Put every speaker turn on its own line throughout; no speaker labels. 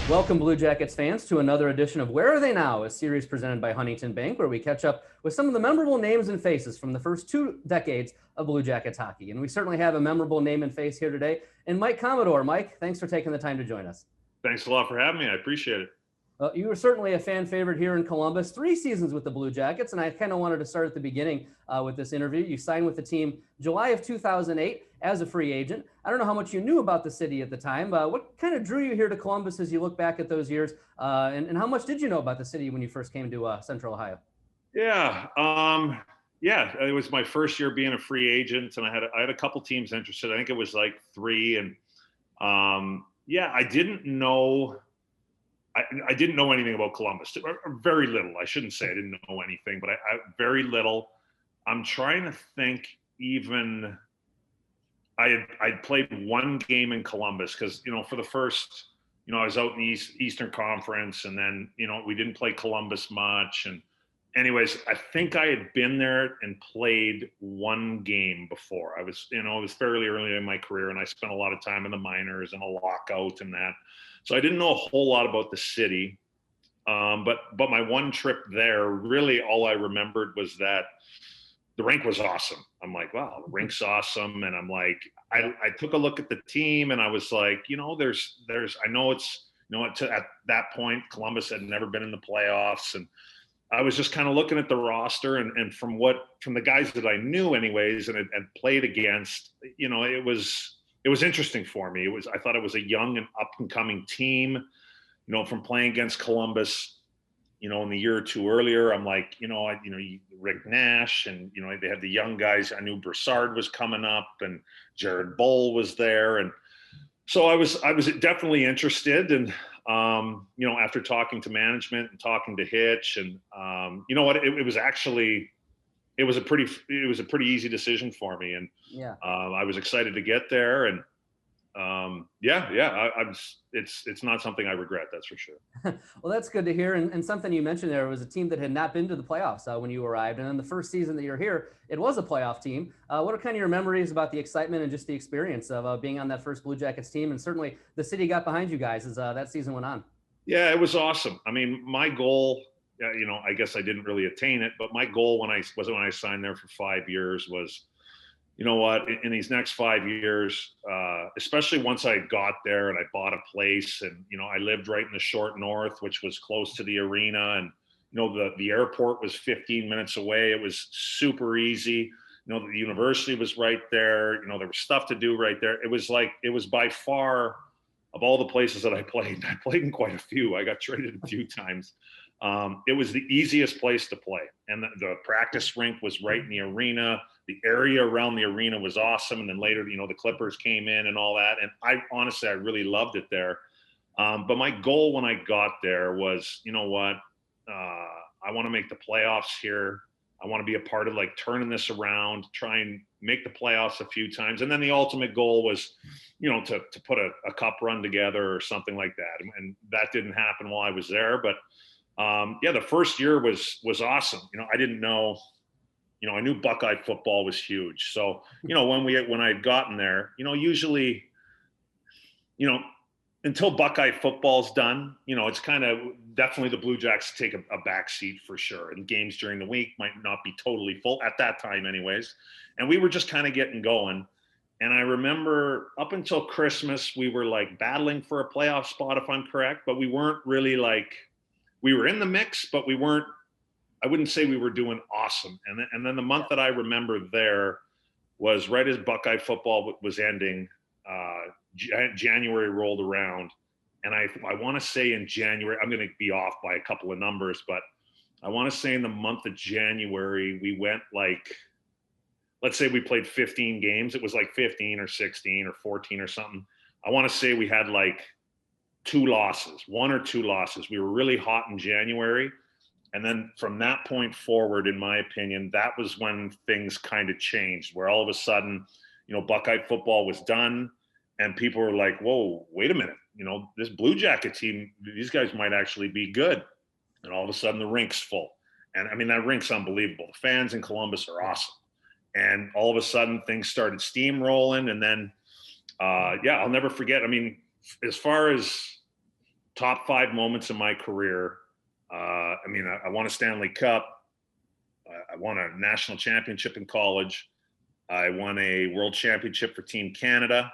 Welcome, Blue Jackets fans, to another edition of Where Are They Now, a series presented by Huntington Bank, where we catch up with some of the memorable names and faces from the first 2 decades of Blue Jackets hockey. And we certainly have a memorable name and face here today. And Mike Commodore. Mike, thanks for taking the time to join us.
Thanks a lot for having me. I appreciate it.
You were certainly a fan favorite here in Columbus, 3 seasons with the Blue Jackets, and I kind of wanted to start at the beginning with this interview. You signed with the team July of 2008 as a free agent. I don't know how much you knew about the city at the time. What kind of drew you here to Columbus as you look back at those years, and how much did you know about the city when you first came to Central Ohio?
Yeah, it was my first year being a free agent, and I had a couple teams interested. I think it was like 3, and I didn't know. I didn't know anything about Columbus. Very little. I shouldn't say I didn't know anything, but I very little. I'm trying to think. Even I'd played 1 game in Columbus because for the first I was out in the Eastern Conference, and then we didn't play Columbus much. And anyways, I think I had been there and played 1 game before. I was it was fairly early in my career, and I spent a lot of time in the minors and a lockout and that. So I didn't know a whole lot about the city, but my 1 trip there, really all I remembered was that the rink was awesome. I'm like, wow, the rink's awesome, and I'm like, I took a look at the team, and I was like, there's I know it's at that point Columbus had never been in the playoffs, and I was just kind of looking at the roster, and from the guys that I knew anyways and played against, it was interesting for me. I thought it was a young and up and coming team, from playing against Columbus, in the year or 2 earlier. I'm like, Rick Nash, and, they had the young guys. I knew Broussard was coming up, and Jared Bull was there. And so I was definitely interested. And, after talking to management and talking to Hitch, and it was a pretty easy decision for me, and I was excited to get there, and it's not something I regret, that's for sure.
Well, that's good to hear. And something you mentioned there was a team that had not been to the playoffs when you arrived, and in the first season that you're here, it was a playoff team. What are kind of your memories about the excitement and just the experience of being on that first Blue Jackets team? And certainly the city got behind you guys as that season went on.
Yeah, it was awesome. I mean, my goal, I guess I didn't really attain it, but my goal when I signed there for 5 years was, in these next 5 years, especially once I got there and I bought a place, and, I lived right in the short north, which was close to the arena, and, the airport was 15 minutes away. It was super easy. The university was right there. There was stuff to do right there. It was by far, of all the places that I played in quite a few. I got traded a few times. It was the easiest place to play, and the practice rink was right in the arena. The area around the arena was awesome, and then later, the Clippers came in and all that. And I really loved it there. But my goal when I got there was, I want to make the playoffs here. I want to be a part of turning this around, try and make the playoffs a few times. And then the ultimate goal was, to put a cup run together or something like that. And that didn't happen while I was there. But the first year was awesome. I didn't know, I knew Buckeye football was huge. So, when I had gotten there, usually, until Buckeye football's done, it's kind of definitely the Blue Jacks take a back seat for sure. And games during the week might not be totally full at that time anyways. And we were just kind of getting going. And I remember up until Christmas, we were battling for a playoff spot, if I'm correct, but we weren't really we were in the mix, but we weren't, I wouldn't say we were doing awesome. And then the month that I remember there was right as Buckeye football was ending. January rolled around, and I want to say in January, I'm going to be off by a couple of numbers, but I want to say in the month of January, we went let's say we played 15 games. It was 15 or 16 or 14 or something. I want to say we had 2 losses, 1 or 2 losses. We were really hot in January. And then from that point forward, in my opinion, that was when things kind of changed, where all of a sudden, Buckeye football was done. And people were like, whoa, wait a minute. This Blue Jacket team, these guys might actually be good. And all of a sudden the rink's full. And I mean, that rink's unbelievable. The fans in Columbus are awesome. And all of a sudden things started steamrolling. And then, I'll never forget. I mean, as far as top 5 moments in my career. I mean, I won a Stanley Cup. I won a national championship in college. I won a world championship for Team Canada.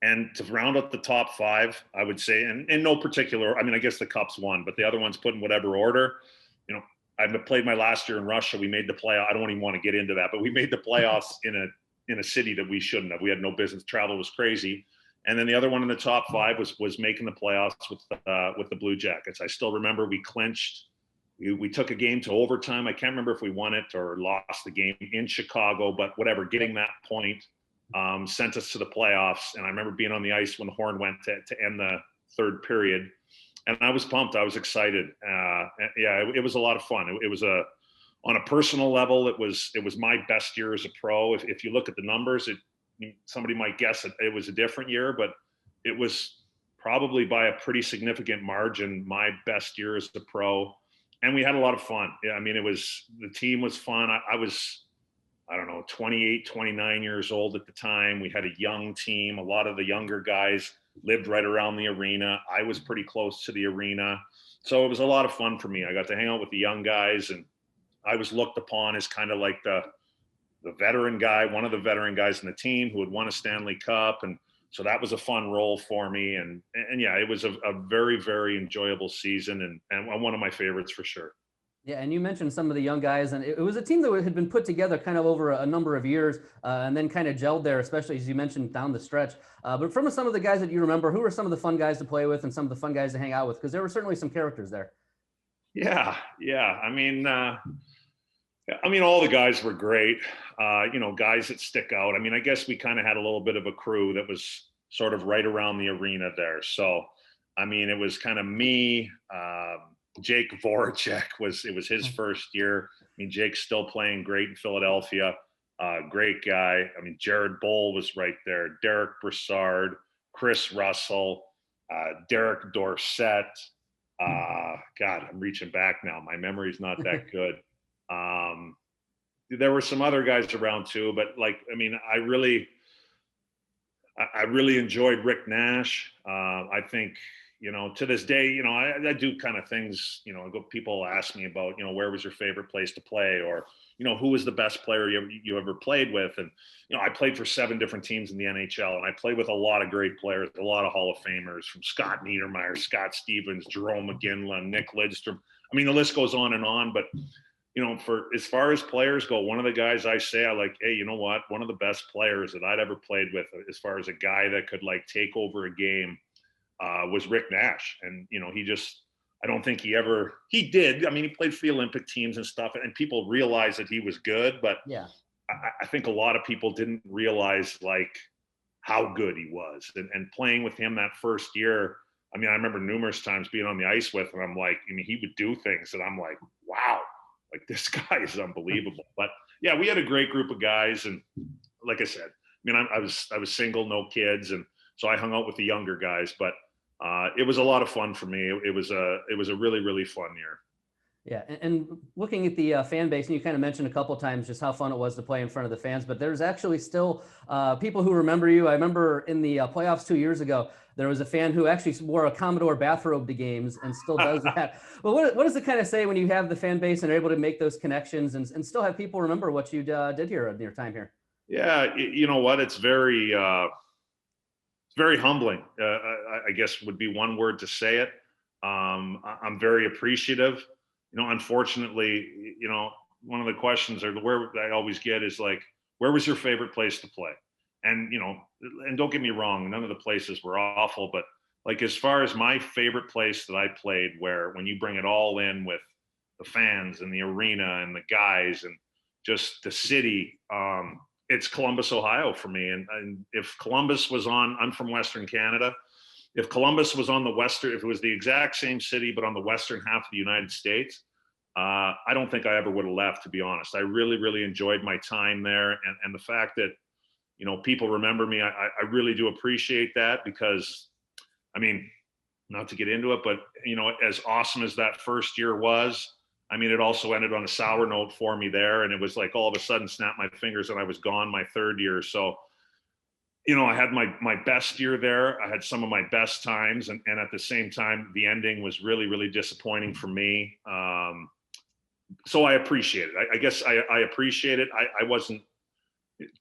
And to round up the top 5, I would say, and in no particular, I mean, I guess the Cup's won, but the other ones put in whatever order. You know, I played my last year in Russia. We made the playoff. I don't even want to get into that, but we made the playoffs in a city that we shouldn't have. We had no business. Travel was crazy. And then the other one in the top 5 was making the playoffs with the Blue Jackets. I still remember we clinched. We took a game to overtime. I can't remember if we won it or lost the game in Chicago, but whatever. Getting that point sent us to the playoffs. And I remember being on the ice when the horn went to end the third period. And I was pumped. I was excited. It was a lot of fun. It was on a personal level, it was my best year as a pro. If you look at the numbers, somebody might guess it was a different year, but it was probably by a pretty significant margin my best year as a pro. And we had a lot of fun. Yeah, I mean, the team was fun. I was, I don't know, 28, 29 years old at the time. We had a young team. A lot of the younger guys lived right around the arena. I was pretty close to the arena. So it was a lot of fun for me. I got to hang out with the young guys, and I was looked upon as kind of like the veteran guy, one of the veteran guys in the team who had won a Stanley Cup. And so that was a fun role for me. And yeah, it was a very, very enjoyable season and one of my favorites for sure.
Yeah, and you mentioned some of the young guys, and it was a team that had been put together kind of over a number of years, and then kind of gelled there, especially as you mentioned down the stretch. But from some of the guys that you remember, who were some of the fun guys to play with and some of the fun guys to hang out with? Because there were certainly some characters there.
Yeah. I mean, all the guys were great. Guys that stick out. I mean, I guess we kind of had a little bit of a crew that was sort of right around the arena there. So, I mean, it was kind of me. Jake Voracek was his first year. I mean, Jake's still playing great in Philadelphia. Great guy. I mean, Jared Boll was right there. Derek Brassard, Chris Russell, Derek Dorsett. God, I'm reaching back now. My memory's not that good. There were some other guys around too, but I really enjoyed Rick Nash. I think, to this day, I do kind of things, people ask me about, where was your favorite place to play, or, who was the best player you ever played with? And, I played for 7 different teams in the NHL, and I played with a lot of great players, a lot of Hall of Famers, from Scott Niedermayer, Scott Stevens, Jerome McGinley, Nick Lidstrom. I mean, the list goes on, but for as far as players go, one of the guys I say, I like, hey, you know what? One of the best players that I'd ever played with, as far as a guy that could take over a game, was Rick Nash. And, I don't think he did. I mean, he played for the Olympic teams and stuff, and people realized that he was good, but
yeah,
I think a lot of people didn't realize how good he was. And playing with him that first year, I mean, I remember numerous times being on the ice with him. I'm like, he would do things that I'm like, wow, this guy is unbelievable. But yeah, we had a great group of guys. And like I said, I mean, I was single, no kids. And so I hung out with the younger guys, but it was a lot of fun for me. It was a really, really fun year.
Yeah, and looking at the fan base, and you kind of mentioned a couple of times just how fun it was to play in front of the fans, but there's actually still people who remember you. I remember in the playoffs 2 years ago, there was a fan who actually wore a Commodore bathrobe to games and still does that. But what does it kind of say when you have the fan base and are able to make those connections and still have people remember what you did here in your time here?
Yeah, you know what? It's very humbling, I guess would be one word to say it. I'm very appreciative. Unfortunately, one of the questions where I always get is where was your favorite place to play? And, and don't get me wrong, none of the places were awful, but as far as my favorite place that I played, where when you bring it all in with the fans and the arena and the guys and just the city, it's Columbus, Ohio for me. And if Columbus was on, I'm from Western Canada. If Columbus was on if it was the exact same city, but on the western half of the United States, I don't think I ever would have left, to be honest. I really, really enjoyed my time there. And the fact that, people remember me, I really do appreciate that, because, I mean, not to get into it, but, as awesome as that first year was, I mean, it also ended on a sour note for me there. And it was all of a sudden, snap my fingers and I was gone my third year. So, I had my best year there. I had some of my best times, and at the same time, the ending was really, really disappointing for me. So I appreciate it. I guess I appreciate it. I wasn't,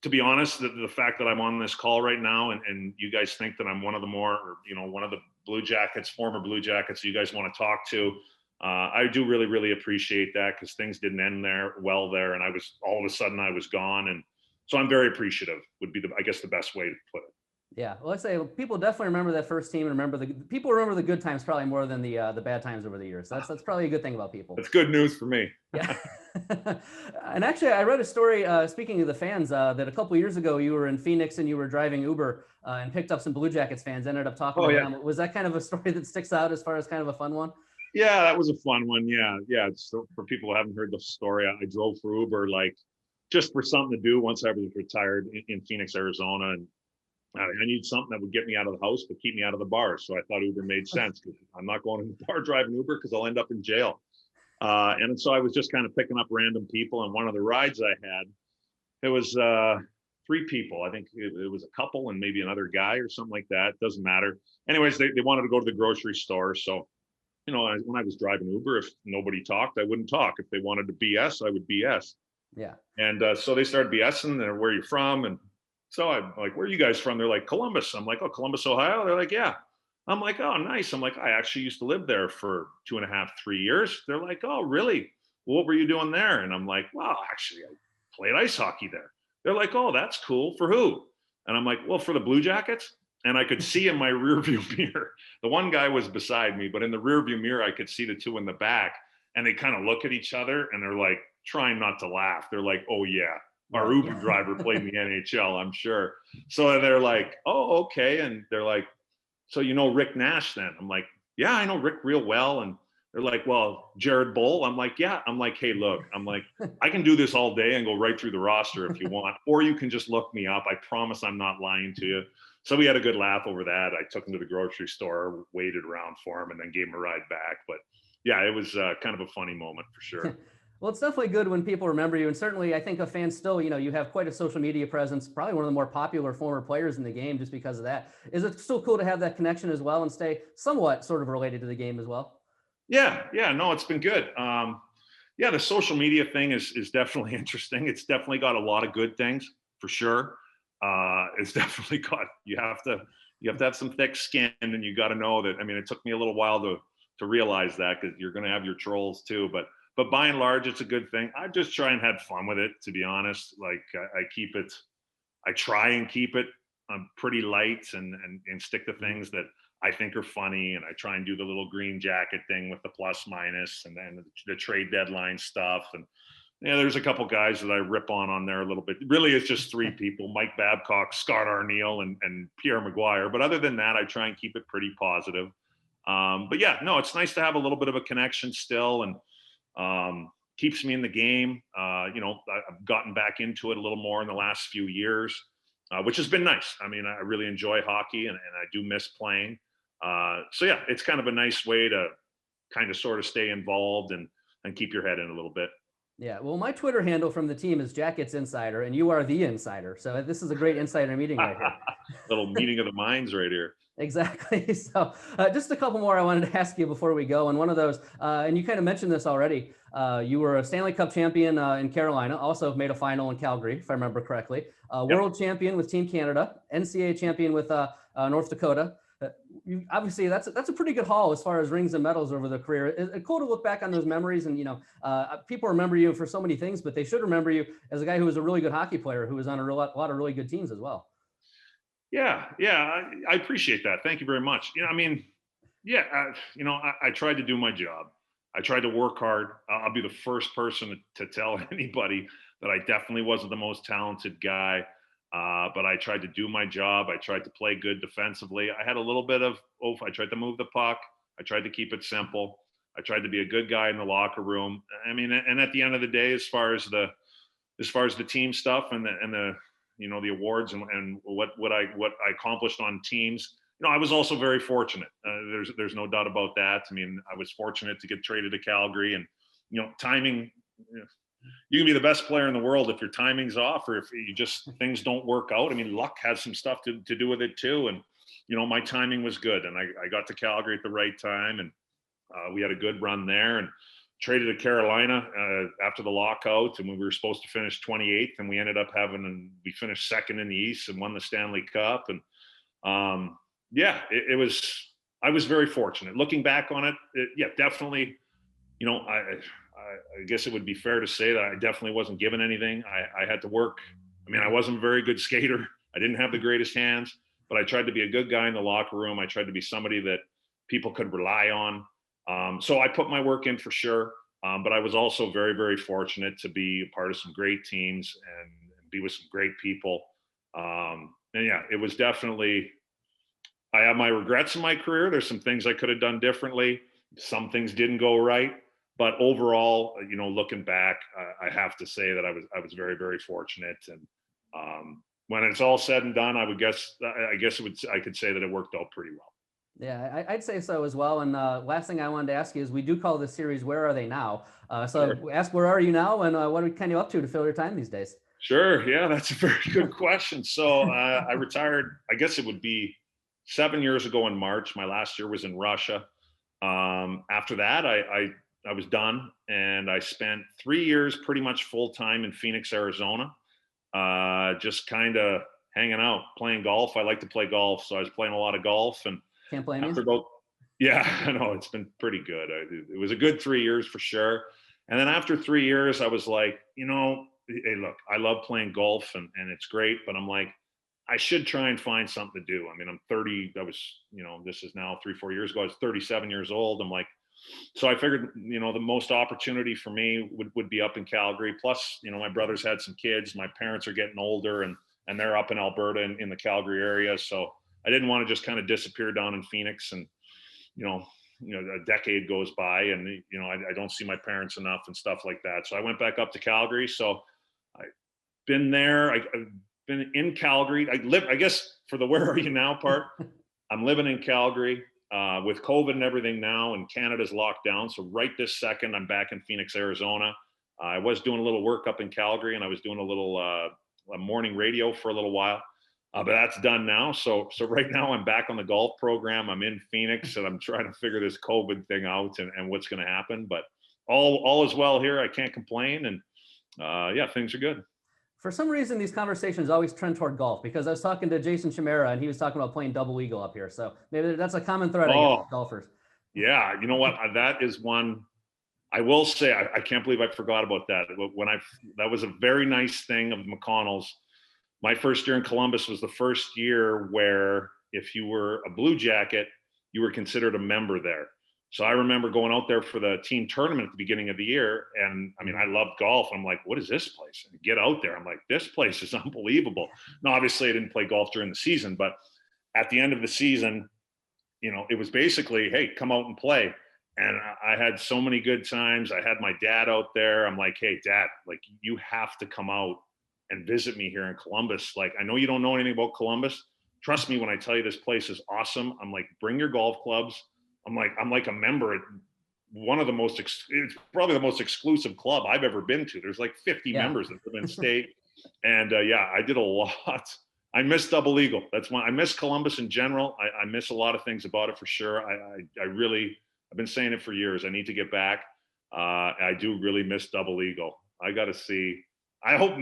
to be honest, the fact that I'm on this call right now, and you guys think that I'm one of the one of the Blue Jackets, former Blue Jackets you guys want to talk to. I do really, really appreciate that, because things didn't end well there. And all of a sudden I was gone. And so I'm very appreciative would be I guess the best way to put it.
Yeah, well, let's say people definitely remember that first team, and remember the good times probably more than the bad times over the years. So that's probably a good thing about people.
That's good news for me.
Yeah. And actually, I read a story, speaking of the fans, that a couple years ago you were in Phoenix and you were driving Uber and picked up some Blue Jackets fans, ended up talking to them. Was that kind of a story that sticks out as far as kind of a fun one?
Yeah, that was a fun one. Yeah. So for people who haven't heard the story, I drove for Uber, like just for something to do once I was retired in Phoenix, Arizona. And I need something that would get me out of the house, but keep me out of the bar. So I thought Uber made sense, because I'm not going to the bar driving Uber, because I'll end up in jail. And so I was just kind of picking up random people. And one of the rides I had, it was 3 people. I think it was a couple and maybe another guy or something like that. Doesn't matter. Anyways, they wanted to go to the grocery store. So, when I was driving Uber, if nobody talked, I wouldn't talk. If they wanted to BS, I would BS.
Yeah.
And so they started BSing. And where are you from? And so I'm like, where are you guys from? They're like, Columbus. I'm like, oh, Columbus, Ohio. They're like, yeah. I'm like, oh, nice. I'm like, I actually used to live there for 2.5, 3 years. They're like, oh, really? Well, what were you doing there? And I'm like, well, actually, I played ice hockey there. They're like, oh, that's cool. For who? And I'm like, well, for the Blue Jackets. And I could see in my rearview mirror, the one guy was beside me, but in the rearview mirror, I could see the 2 in the back, and they kind of look at each other and they're like trying not to laugh. They're like, oh yeah, our Uber driver played in the NHL, I'm sure. So they're like, oh, okay. And they're like, so Rick Nash then? I'm like, yeah, I know Rick real well. And they're like, well, Jared Boll? I'm like, yeah. I'm like, hey, look, I'm like, I can do this all day and go right through the roster if you want, or you can just look me up. I promise I'm not lying to you. So we had a good laugh over that. I took him to the grocery store, waited around for him, and then gave him a ride back. But yeah, it was kind of a funny moment for sure.
Well, it's definitely good when people remember you. And certainly I think a fan still, you have quite a social media presence, probably one of the more popular former players in the game just because of that. Is it still cool to have that connection as well and stay somewhat sort of related to the game as well?
Yeah. No, it's been good. Yeah, the social media thing is definitely interesting. It's definitely got a lot of good things for sure. It's definitely got, you have to have some thick skin, and you got to know that. I mean, it took me a little while to realize that, because you're going to have your trolls too, but by and large, it's a good thing. I just try and have fun with it, to be honest. Like I try and keep it pretty light and stick to things that I think are funny. And I try and do the little green jacket thing with the plus minus, and then the trade deadline stuff. And there's a couple guys that I rip on there a little bit. Really, it's just 3 people: Mike Babcock, Scott Arniel, and Pierre Maguire. But other than that, I try and keep it pretty positive. But yeah, no, it's nice to have a little bit of a connection still, and keeps me in the game. I've gotten back into it a little more in the last few years, which has been nice. I mean, I really enjoy hockey, and I do miss playing. So yeah, it's kind of a nice way to kind of sort of stay involved and keep your head in a little bit.
Yeah, well, my Twitter handle from the team is Jackets Insider, and you are the insider. So this is a great insider meeting right here.
Little meeting of the minds right here.
Exactly. So just a couple more I wanted to ask you before we go. And one of those, and you kind of mentioned this already, you were a Stanley Cup champion in Carolina, also made a final in Calgary, if I remember correctly. World champion with Team Canada, NCAA champion with North Dakota. Obviously, that's a pretty good haul as far as rings and medals over the career. It's cool to look back on those memories, and people remember you for so many things, but they should remember you as a guy who was a really good hockey player who was on a lot of really good teams as well.
Yeah, I appreciate that. Thank you very much. I tried to do my job. I tried to work hard. I'll be the first person to tell anybody that I definitely wasn't the most talented guy. But I tried to do my job. I tried to play good defensively. I had a little bit of, I tried to move the puck. I tried to keep it simple. I tried to be a good guy in the locker room. I mean, and at the end of the day, as far as the team stuff and the the awards and what I accomplished on teams, I was also very fortunate. There's no doubt about that. I mean, I was fortunate to get traded to Calgary, and timing you can be the best player in the world if your timing's off or if you just things don't work out. I mean, luck has some stuff to do with it too. And my timing was good, and I got to Calgary at the right time, and we had a good run there, and traded to Carolina after the lockout, and we were supposed to finish 28th, and we ended up we finished second in the East and won the Stanley Cup. And it was, I was very fortunate. Looking back on it, definitely, I guess it would be fair to say that I definitely wasn't given anything. I had to work. I mean, I wasn't a very good skater. I didn't have the greatest hands, but I tried to be a good guy in the locker room. I tried to be somebody that people could rely on. So I put my work in for sure. But I was also very, very fortunate to be a part of some great teams and be with some great people. It was definitely, I have my regrets in my career. There's some things I could have done differently. Some things didn't go right. But overall, looking back, I have to say that I was very, very fortunate. And when it's all said and done, I could say that it worked out pretty well.
Yeah, I'd say so as well. And last thing I wanted to ask you is, we do call this series "Where Are They Now?"
Sure.
Ask, where are you now, and what are kind of up to fill your time these days?
Sure. Yeah, that's a very good question. So I retired, I guess it would be 7 years ago in March. My last year was in Russia. After that, I was done, and I spent 3 years pretty much full time in Phoenix, Arizona, just kind of hanging out, playing golf. I like to play golf, so I was playing a lot of golf. And
Can't blame
after
you.
I know it's been pretty good. It was a good 3 years for sure. And then after 3 years, I was like, hey, look, I love playing golf and it's great, but I'm like, I should try and find something to do. I mean, I'm 30. This is now 3-4 years ago. I was 37 years old. I'm like, so I figured, the most opportunity for me would be up in Calgary. Plus, my brothers had some kids. My parents are getting older, and they're up in Alberta in the Calgary area. So I didn't want to just kind of disappear down in Phoenix, and a decade goes by, and I don't see my parents enough and stuff like that. So I went back up to Calgary. So I've been there. I've been in Calgary. I guess for the "where are you now" part, I'm living in Calgary with COVID and everything now, and Canada's locked down. So right this second, I'm back in Phoenix, Arizona. I was doing a little work up in Calgary, and I was doing a little morning radio for a little while. But that's done now. So right now I'm back on the golf program. I'm in Phoenix, and I'm trying to figure this COVID thing out and what's going to happen. But all is well here. I can't complain, and things are good.
For some reason, these conversations always trend toward golf, because I was talking to Jason Chimera, and he was talking about playing double eagle up here. So maybe that's a common thread, I guess, with golfers.
Yeah, you know what? That is one. I will say I can't believe I forgot about that. That was a very nice thing of McConnell's. My first year in Columbus was the first year where if you were a Blue Jacket, you were considered a member there. So I remember going out there for the team tournament at the beginning of the year. And I mean, I loved golf. I'm like, what is this place? And get out there. I'm like, this place is unbelievable. Now, obviously I didn't play golf during the season, but at the end of the season, it was basically, hey, come out and play. And I had so many good times. I had my dad out there. I'm like, hey, Dad, like, you have to come out and visit me here in Columbus. Like, I know you don't know anything about Columbus. Trust me when I tell you this place is awesome. I'm like, bring your golf clubs. I'm like a member at one of the most, it's probably the most exclusive club I've ever been to. There's like 50 members that live in state. And I did a lot. I miss double eagle. That's why I miss Columbus in general. I miss a lot of things about it for sure. I've been saying it for years. I need to get back. I do really miss double eagle. I got to see. I hope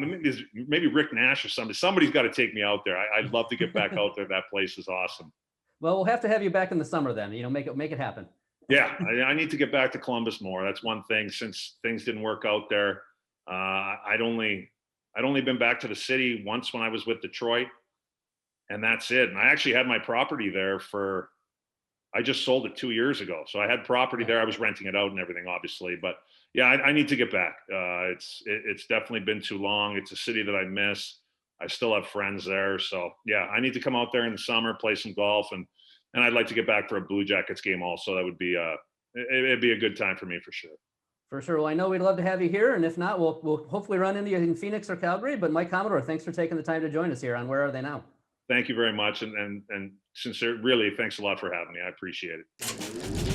maybe Rick Nash or somebody's got to take me out there. I'd love to get back out there. That place is awesome.
Well, we'll have to have you back in the summer then. Make it happen.
Yeah, I need to get back to Columbus more. That's one thing. Since things didn't work out there, I'd only been back to the city once when I was with Detroit, and that's it. And I actually had my property there I just sold it 2 years ago. So I had property there. I was renting it out and everything, obviously. But yeah, I need to get back. It's definitely been too long. It's a city that I miss. I still have friends there. So yeah, I need to come out there in the summer, play some golf, and I'd like to get back for a Blue Jackets game also. That would be it'd be a good time for me for sure.
For sure. Well, I know we'd love to have you here, and if not, we'll hopefully run into you in Phoenix or Calgary. But Mike Commodore, thanks for taking the time to join us here on Where Are They Now?
Thank you very much, and sincere, really, thanks a lot for having me. I appreciate it.